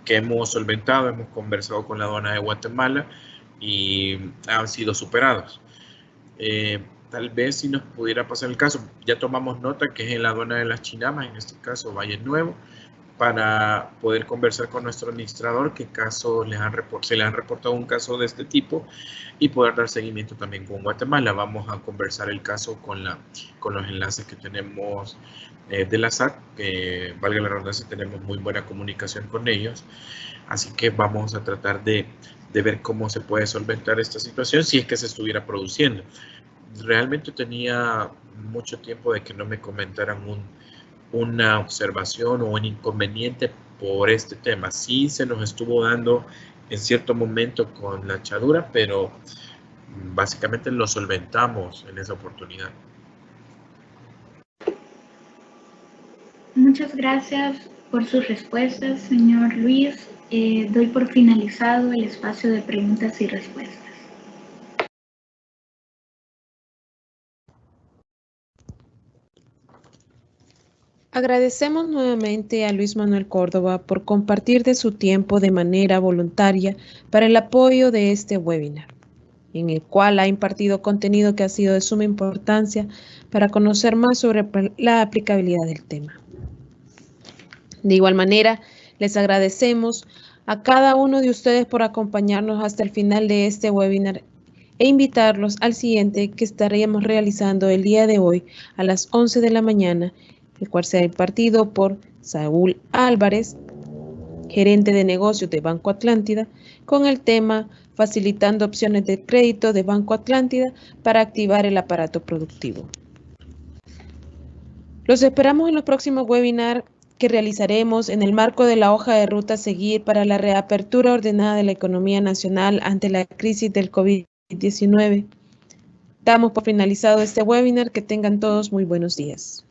que hemos solventado, hemos conversado con la aduana de Guatemala y han sido superados. Tal vez si nos pudiera pasar el caso, ya tomamos nota que es en la aduana de las Chinamas, en este caso Valle Nuevo, para poder conversar con nuestro administrador qué caso se le han reportado un caso de este tipo y poder dar seguimiento también con Guatemala. Vamos a conversar el caso con los enlaces que tenemos de la SAC, que valga la redundancia, tenemos muy buena comunicación con ellos, así que vamos a tratar de ver cómo se puede solventar esta situación si es que se estuviera produciendo. Realmente tenía mucho tiempo de que no me comentaran una observación o un inconveniente por este tema. Sí se nos estuvo dando en cierto momento con la echadura, pero básicamente lo solventamos en esa oportunidad. Muchas gracias por sus respuestas, señor Luis. Doy por finalizado el espacio de preguntas y respuestas. Agradecemos nuevamente a Luis Manuel Córdoba por compartir de su tiempo de manera voluntaria para el apoyo de este webinar, en el cual ha impartido contenido que ha sido de suma importancia para conocer más sobre la aplicabilidad del tema. De igual manera, les agradecemos a cada uno de ustedes por acompañarnos hasta el final de este webinar e invitarlos al siguiente que estaríamos realizando el día de hoy a las 11 de la mañana, el cual será impartido por Saúl Álvarez, gerente de negocios de Banco Atlántida, con el tema Facilitando opciones de crédito de Banco Atlántida para activar el aparato productivo. Los esperamos en los próximos webinars que realizaremos en el marco de la hoja de ruta a seguir para la reapertura ordenada de la economía nacional ante la crisis del COVID-19. Damos por finalizado este webinar. Que tengan todos muy buenos días.